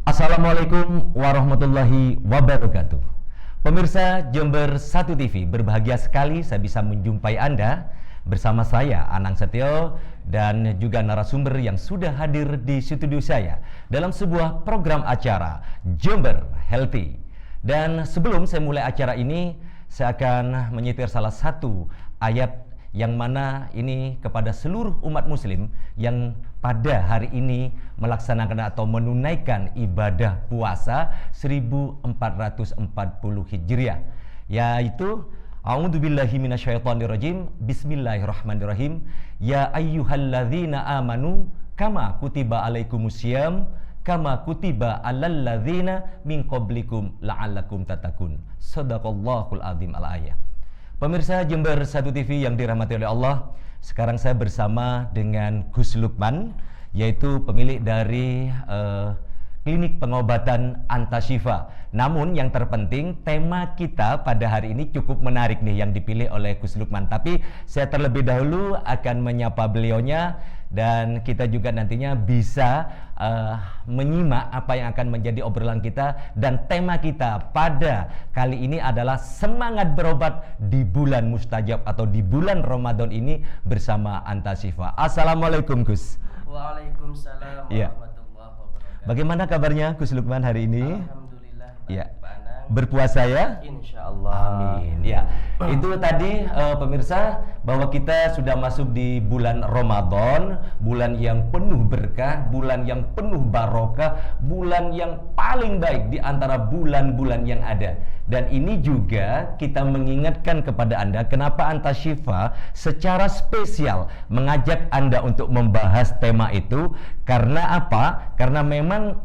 Assalamualaikum warahmatullahi wabarakatuh. Pemirsa Jember 1 TV, berbahagia sekali saya bisa menjumpai Anda bersama saya Anang Setio dan juga narasumber yang sudah hadir di studio saya dalam sebuah program acara Jember Healthy. Dan sebelum saya mulai acara ini, saya akan menyetir salah satu ayat yang mana ini kepada seluruh umat muslim yang pada hari ini melaksanakan atau menunaikan ibadah puasa 1440 Hijriah, yaitu A'udzubillahi minasyaitonirrajim, Bismillahirrahmanirrahim, Ya ayyuhalladzina amanu kama kutiba alaikumusiyam kama kutiba alal ladzina min qablikum la'allakum tattaqun. Shadaqallahul azim al-ayah. Pemirsa Jember 1 TV yang dirahmati oleh Allah, sekarang saya bersama dengan Gus Lukman, yaitu pemilik dari klinik pengobatan Antashifa. Namun yang terpenting, tema kita pada hari ini cukup menarik nih yang dipilih oleh Gus Lukman. Tapi saya terlebih dahulu akan menyapa beliaunya dan kita juga nantinya bisa menyimak apa yang akan menjadi obrolan kita. Dan tema kita pada kali ini adalah semangat berobat di bulan mustajab atau di bulan Ramadan ini bersama Antashifa. Assalamualaikum Gus. Waalaikumsalam warahmatullahi wabarakatuh. Bagaimana kabarnya Gus Lukman hari ini? Alhamdulillah baik, Ya. Pak Anang. Berpuasa ya? Insyaallah. Amin. Ya, itu tadi pemirsa bahwa kita sudah masuk di bulan Ramadan, bulan yang penuh berkah, bulan yang penuh barokah, bulan yang paling baik di antara bulan-bulan yang ada. Dan ini juga kita mengingatkan kepada Anda kenapa Antashifa secara spesial mengajak Anda untuk membahas tema itu. Karena apa? Karena memang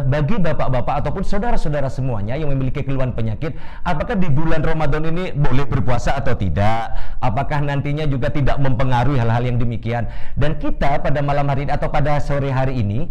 bagi bapak-bapak ataupun saudara-saudara semuanya yang memiliki keluhan penyakit, apakah di bulan Ramadan ini boleh berpuasa atau tidak? Apakah nantinya juga tidak mempengaruhi hal-hal yang demikian? Dan kita pada malam hari ini atau pada sore hari ini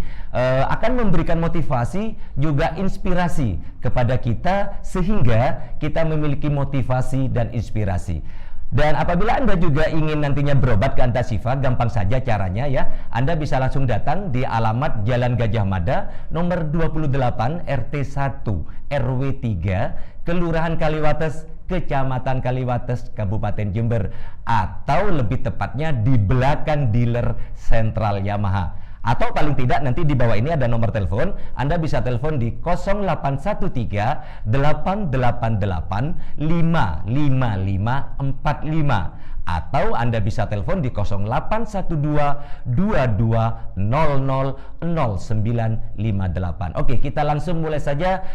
akan memberikan motivasi juga inspirasi kepada kita sehingga kita memiliki motivasi dan inspirasi. Dan apabila Anda juga ingin nantinya berobat ke Antashifa, gampang saja caranya ya. Anda bisa langsung datang di alamat Jalan Gajah Mada nomor 28 RT 1 RW 3 Kelurahan Kaliwates, Kecamatan Kaliwates, Kabupaten Jember, atau lebih tepatnya di belakang dealer Sentral Yamaha. Atau paling tidak nanti di bawah ini ada nomor telepon, Anda bisa telepon di 0813 888 55545, atau Anda bisa telepon di 0812 22 00 0958. Oke, kita langsung mulai saja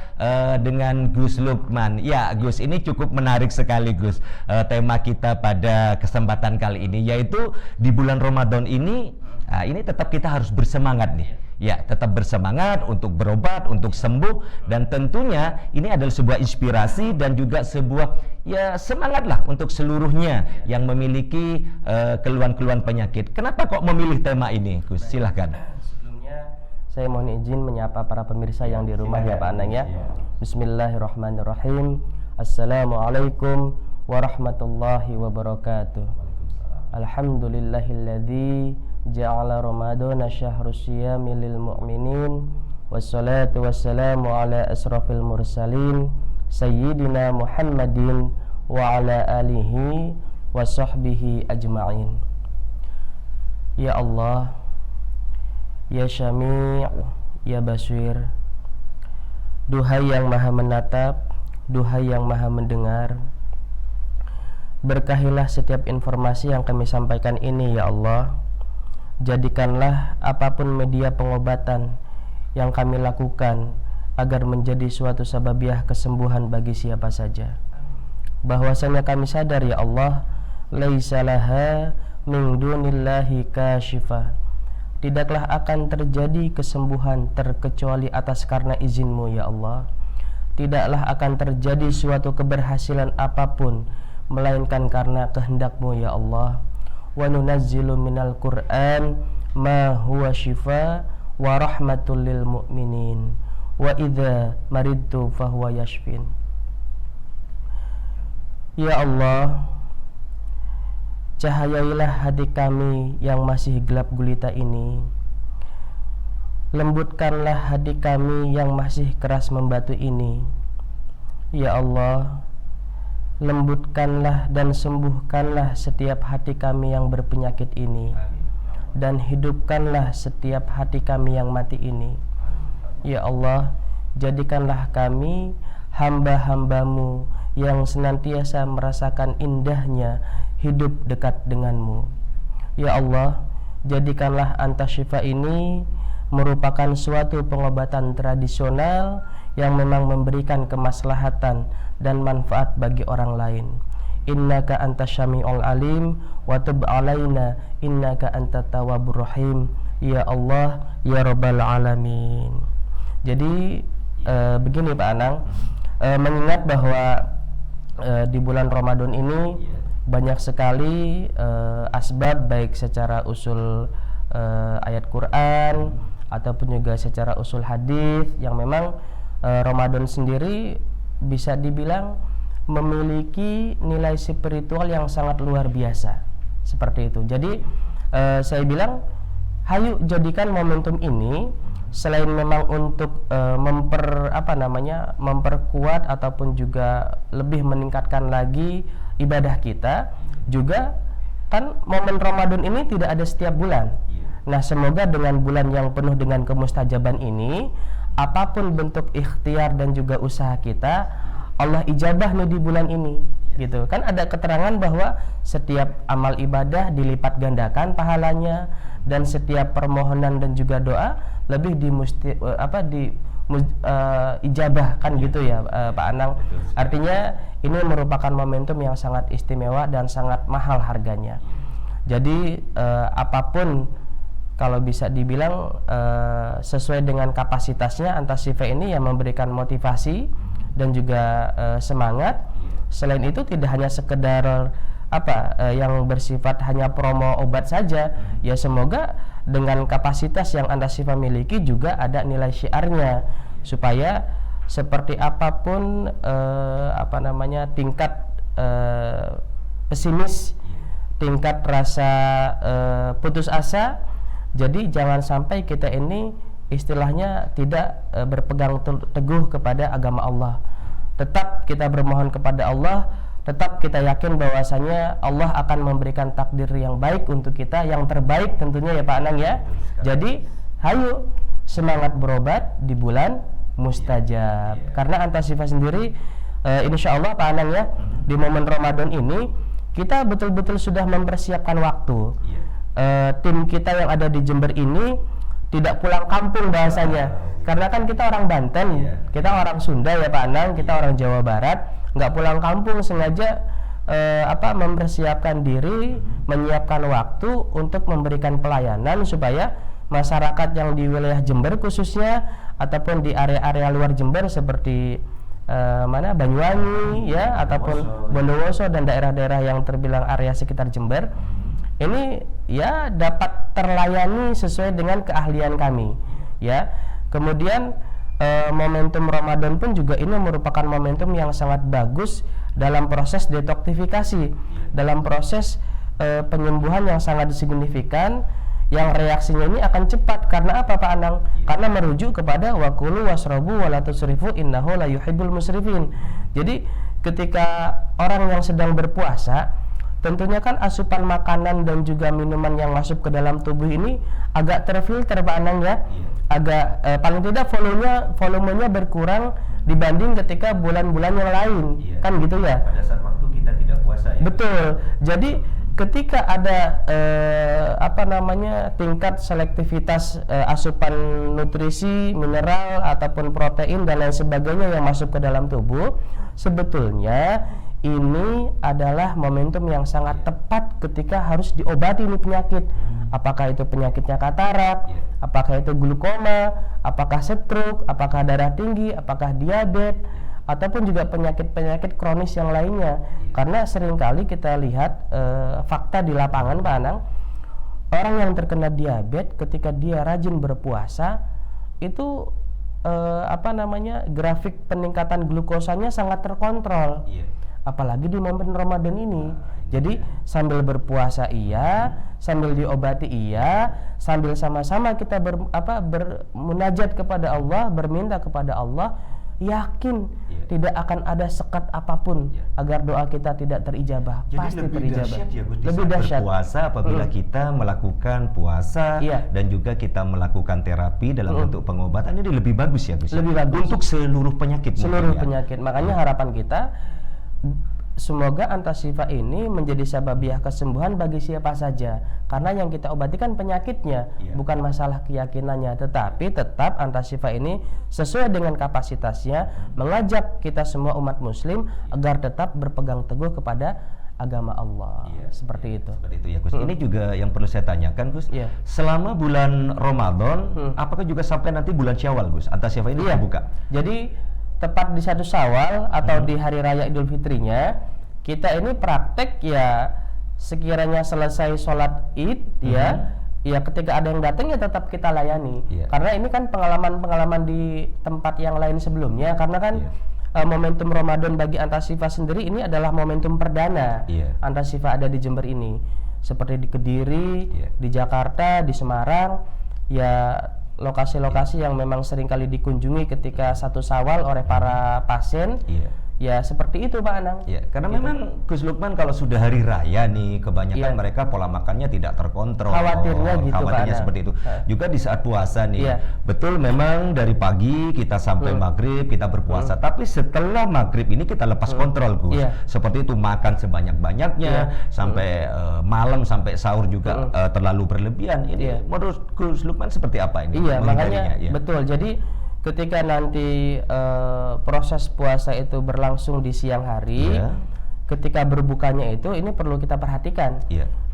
dengan Gus Lukman. Ya, Gus, ini cukup menarik sekali Gus. Tema kita pada kesempatan kali ini yaitu di bulan Ramadan ini. Nah, ini tetap kita harus bersemangat nih. Ya, tetap bersemangat untuk berobat, untuk sembuh, dan tentunya ini adalah sebuah inspirasi dan juga sebuah ya semangatlah untuk seluruhnya yang memiliki keluhan-keluhan penyakit. Kenapa kok memilih tema ini, Gus? Silahkan. Sebelumnya saya mohon izin menyapa para pemirsa yang di rumah ya Pak Anang ya. Bismillahirrahmanirrahim. Assalamualaikum warahmatullahi wabarakatuh. Alhamdulillahilladzi ja'ala Ramadana syahrus siyami lil mu'minin, wassalatu wassalamu ala asrafil mursalin sayyidina Muhammadin wa ala alihi wa sahbihi ajma'in. Ya Allah, Ya Syami', Ya Basir, duhai yang maha menatap, duhai yang maha mendengar, berkahilah setiap informasi yang kami sampaikan ini ya Allah, jadikanlah apapun media pengobatan yang kami lakukan agar menjadi suatu sababiah kesembuhan bagi siapa saja. Bahwasanya kami sadar ya Allah, laisa laha min dunillahi kasyifa, tidaklah akan terjadi kesembuhan terkecuali atas karena izin-Mu ya Allah. Tidaklah akan terjadi suatu keberhasilan apapun melainkan karena kehendak-Mu ya Allah. Wa nunazzilu minal Qur'an ma huwa shifa wa rahmatul lil mu'minin wa idza maridtu fahuwa yashfin. Ya Allah, cahayailah hati kami yang masih gelap gulita ini. Lembutkanlah hati kami yang masih keras membatu ini. Ya Allah, lembutkanlah dan sembuhkanlah setiap hati kami yang berpenyakit ini, dan hidupkanlah setiap hati kami yang mati ini. Ya Allah, jadikanlah kami hamba-hamba-Mu yang senantiasa merasakan indahnya hidup dekat dengan-Mu. Ya Allah, jadikanlah Anta Syifa ini merupakan suatu pengobatan tradisional yang memang memberikan kemaslahatan dan manfaat bagi orang lain. Innaka antas syami'ul alim wa tub alaina innaka antat tawwabur rahim. Ya Allah, ya rabbal alamin. Jadi begini Pak Anang, mengingat bahwa di bulan Ramadan ini banyak sekali asbab, baik secara usul ayat Quran ataupun juga secara usul hadis, yang memang Ramadan sendiri bisa dibilang memiliki nilai spiritual yang sangat luar biasa seperti itu. Jadi saya bilang, hayu jadikan momentum ini selain memang untuk memperkuat ataupun juga lebih meningkatkan lagi ibadah kita, juga kan momen Ramadan ini tidak ada setiap bulan. Nah, semoga dengan bulan yang penuh dengan kemustajaban ini, apapun bentuk ikhtiar dan juga usaha kita, Allah ijabah nih di bulan ini, gitu kan. Ada keterangan bahwa setiap amal ibadah dilipat gandakan pahalanya, dan setiap permohonan dan juga doa lebih ijabah kan, gitu ya Pak Anang. Artinya ini merupakan momentum yang sangat istimewa dan sangat mahal harganya. Jadi apapun kalau bisa dibilang sesuai dengan kapasitasnya, Anta Syifa ini yang memberikan motivasi dan juga semangat. Selain itu tidak hanya sekedar yang bersifat hanya promo obat saja, ya semoga dengan kapasitas yang Anta Syifa miliki juga ada nilai syiarnya, supaya seperti apapun tingkat pesimis, tingkat rasa putus asa, jadi jangan sampai kita ini istilahnya tidak berpegang teguh kepada agama Allah. Tetap kita bermohon kepada Allah, tetap kita yakin bahwasanya Allah akan memberikan takdir yang baik untuk kita, yang terbaik tentunya ya Pak Anang ya. Jadi hayu semangat berobat di bulan mustajab. Karena Anta Syifa sendiri insya Allah Pak Anang ya, di momen Ramadan ini kita betul-betul sudah mempersiapkan waktu. Tim kita yang ada di Jember ini tidak pulang kampung bahasanya, karena kan kita orang Banten, kita orang Sunda ya Pak Anang, kita orang Jawa Barat, nggak pulang kampung, sengaja mempersiapkan diri, menyiapkan waktu untuk memberikan pelayanan supaya masyarakat yang di wilayah Jember khususnya, ataupun di area-area luar Jember seperti Banyuwangi ya, ataupun Bondowoso dan daerah-daerah yang terbilang area sekitar Jember ini ya dapat terlayani sesuai dengan keahlian kami ya. Kemudian momentum Ramadan pun juga ini merupakan momentum yang sangat bagus dalam proses detoksifikasi, dalam proses penyembuhan yang sangat signifikan, yang reaksinya ini akan cepat. Karena apa Pak Anang? Karena merujuk kepada wakulu wasrobu wala tusrifu innahu la yuhibbul musrifin. Jadi ketika orang yang sedang berpuasa, tentunya kan asupan makanan dan juga minuman yang masuk ke dalam tubuh ini agak terfilter Pak Anang ya, agak paling tidak volumenya berkurang dibanding ketika bulan-bulan yang lain, kan gitu ya. Pada saat waktu kita tidak puasa ya. Betul. Jadi ketika ada tingkat selektivitas asupan nutrisi, mineral ataupun protein dan lain sebagainya yang masuk ke dalam tubuh, sebetulnya ini adalah momentum yang sangat tepat ketika harus diobati ini penyakit. Apakah itu penyakitnya katarak, apakah itu glukoma, apakah stroke, apakah darah tinggi, apakah diabetes, ataupun juga penyakit-penyakit kronis yang lainnya. Karena seringkali kita lihat fakta di lapangan, Pak Anang, orang yang terkena diabetes ketika dia rajin berpuasa itu grafik peningkatan glukosanya sangat terkontrol. Apalagi di momen Ramadan ini. Jadi sambil berpuasa iya, sambil diobati iya, sambil sama-sama kita bermunajat kepada Allah, berminta kepada Allah, yakin tidak akan ada sekat apapun agar doa kita tidak terijabah. Jadi pasti lebih terijabah. dahsyat ya Gus, lebih dahsyat berpuasa apabila kita melakukan puasa dan juga kita melakukan terapi dalam bentuk pengobatan, ini lebih bagus ya Gus. Lebih bagus untuk seluruh penyakit. Seluruh penyakit. Makanya harapan kita semoga Antashifa ini menjadi sababiah kesembuhan bagi siapa saja, karena yang kita obati kan penyakitnya, bukan masalah keyakinannya, tetapi tetap Antashifa ini sesuai dengan kapasitasnya mengajak kita semua umat muslim agar tetap berpegang teguh kepada agama Allah. Seperti itu. Seperti itu ya Gus. Ini juga yang perlu saya tanyakan Gus. Selama bulan Ramadan, apakah juga sampai nanti bulan Syawal Gus, Antashifa ini terbuka? Jadi tepat di 1 Syawal atau di hari raya Idul Fitrinya, kita ini praktek ya sekiranya selesai sholat Id ya ketika ada yang datang ya tetap kita layani. Karena ini kan pengalaman-pengalaman di tempat yang lain sebelumnya, karena kan momentum Ramadan bagi Antashifa sendiri ini adalah momentum perdana. Antashifa ada di Jember ini, seperti di Kediri, di Jakarta, di Semarang, ya lokasi-lokasi yang memang seringkali dikunjungi ketika 1 Syawal oleh para pasien. Ya seperti itu Pak Anang. Karena memang Gus Lukman kalau sudah hari raya nih kebanyakan mereka pola makannya tidak terkontrol. Khawatirnya gitu Khawatirnya seperti itu. Juga di saat puasa nih. Betul, memang dari pagi kita sampai maghrib kita berpuasa, tapi setelah maghrib ini kita lepas kontrol Gus. Seperti itu, makan sebanyak-banyaknya sampai malam sampai sahur juga terlalu berlebihan. Ini menurut Gus Lukman seperti apa ini? Makanya betul. Jadi ketika nanti proses puasa itu berlangsung di siang hari, ketika berbukanya itu ini perlu kita perhatikan.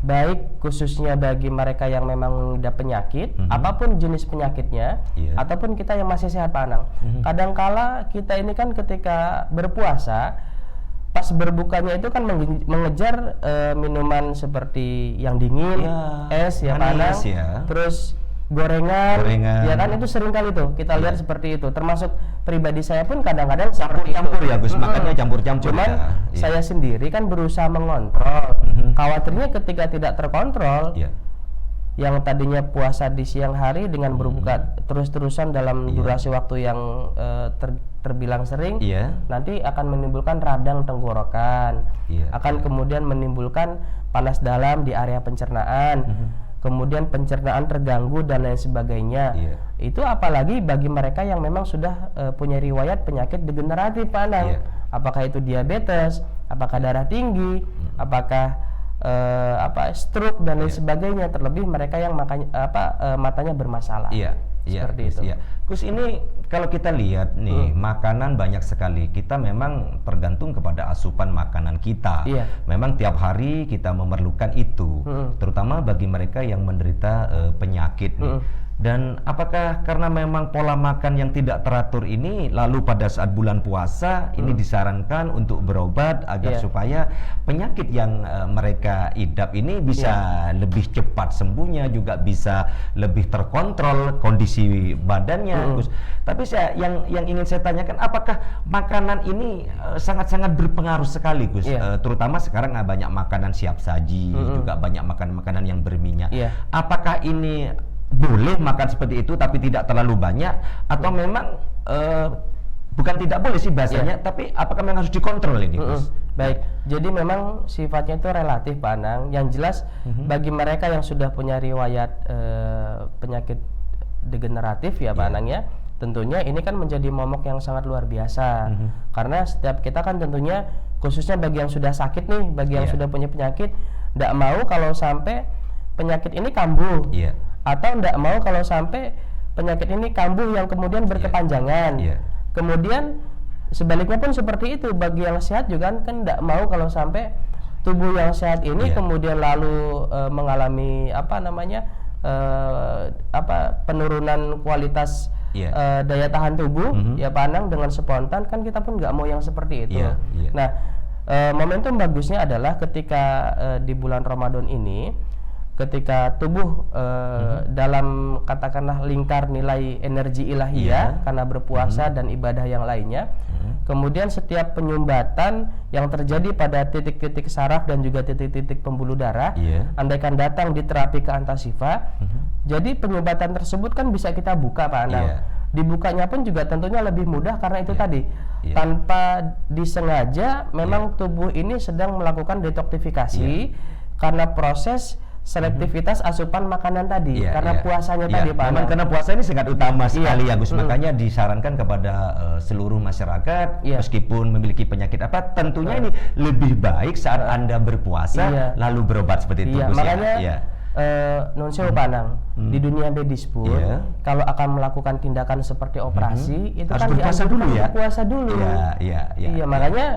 Baik khususnya bagi mereka yang memang mengidap penyakit, apapun jenis penyakitnya, ataupun kita yang masih sehat Pak Anang. Kadangkala kita ini kan ketika berpuasa, pas berbukanya itu kan mengejar minuman seperti yang dingin, es ya Pak Anang, terus gorengan, ya kan, itu sering kali tuh kita lihat seperti itu. Termasuk pribadi saya pun kadang-kadang campur-campur ya Gus, makanya campur-campur. Cuman saya sendiri kan berusaha mengontrol. Khawatirnya ketika tidak terkontrol, yang tadinya puasa di siang hari dengan berbuka terus-terusan dalam durasi waktu yang terbilang sering, nanti akan menimbulkan radang tenggorokan, akan kemudian menimbulkan panas dalam di area pencernaan, kemudian pencernaan terganggu dan lain sebagainya. Itu apalagi bagi mereka yang memang sudah punya riwayat penyakit degeneratif Pak Anang. Apakah itu diabetes, apakah darah tinggi, apakah stroke dan lain sebagainya, terlebih mereka yang matanya bermasalah. Seperti itu. Gus, ini kalau kita lihat nih, makanan banyak sekali. Kita memang tergantung kepada asupan makanan kita. Memang tiap hari kita memerlukan itu, terutama bagi mereka yang menderita penyakit nih. Dan apakah karena memang pola makan yang tidak teratur ini, lalu pada saat bulan puasa ini disarankan untuk berobat agar supaya penyakit yang mereka idap ini bisa lebih cepat sembuhnya, juga bisa lebih terkontrol kondisi badannya, Gus. Tapi yang ingin saya tanyakan, apakah makanan ini sangat-sangat berpengaruh sekali, Gus? Terutama sekarang banyak makanan siap saji, juga banyak makanan-makanan yang berminyak. Apakah ini boleh makan seperti itu tapi tidak terlalu banyak, atau memang bukan tidak boleh sih bahasanya, tapi apakah memang harus dikontrol ini, Gus? Baik, jadi memang sifatnya itu relatif Pak Anang. Yang jelas bagi mereka yang sudah punya riwayat penyakit degeneratif ya Pak Anang ya, tentunya ini kan menjadi momok yang sangat luar biasa. Karena setiap kita kan tentunya, khususnya bagi yang sudah sakit nih, bagi yang sudah punya penyakit, ndak mau kalau sampai penyakit ini kambuh, Iya. atau ndak mau kalau sampai penyakit ini kambuh yang kemudian berkepanjangan. Iya. Kemudian sebaliknya pun seperti itu, bagi yang sehat juga kan ndak mau kalau sampai tubuh yang sehat ini Iya. kemudian lalu mengalami penurunan kualitas Iya. daya tahan tubuh, ya Pak Anang, dengan spontan kan kita pun nggak mau yang seperti itu. Iya, iya. Nah, momentum bagusnya adalah ketika di bulan Ramadan ini, ketika tubuh dalam katakanlah lingkar nilai energi ilahiyah Iya. karena berpuasa dan ibadah yang lainnya, kemudian setiap penyumbatan yang terjadi pada titik-titik saraf dan juga titik-titik pembuluh darah, Iya. andaikan datang di terapi ke Antasifa, jadi penyumbatan tersebut kan bisa kita buka, Pak Anang. Iya. Dibukanya pun juga tentunya lebih mudah karena itu tadi, Iya. tanpa disengaja memang tubuh ini sedang melakukan detoksifikasi karena proses selektivitas asupan makanan tadi, Iya, karena iya. puasanya Iya, tadi, Pak memang Anang. karena puasa ini sangat utama sekali ya Gus, Mm. makanya disarankan kepada seluruh masyarakat, Iya. meskipun memiliki penyakit apa, tentunya ini lebih baik saat Anda berpuasa Iya. lalu berobat seperti itu Iya, Gus, makanya ya. Iya. non sewu Pak Anang, di dunia medis pun Iya. kalau akan melakukan tindakan seperti operasi itu Harus kan berpuasa dianjurkan dulu ya? berpuasa dulu. Iya, iya, iya. Iya, makanya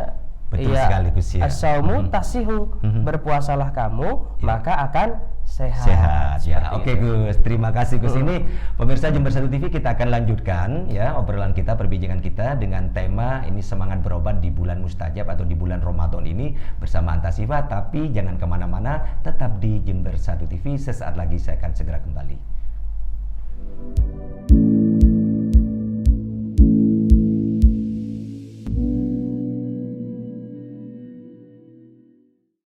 Betul sekali, Gus, ya. as-saumu tasihu, berpuasalah kamu maka akan sehat. Sehat ya. Seperti Oke itu. Gus, terima kasih Gus. Ini pemirsa Jember 1 TV, kita akan lanjutkan ya obrolan kita, perbincangan kita dengan tema ini semangat berobat di bulan mustajab atau di bulan Ramadan ini bersama Antasifa. Tapi jangan kemana-mana, tetap di Jember 1 TV. Sesaat lagi saya akan segera kembali.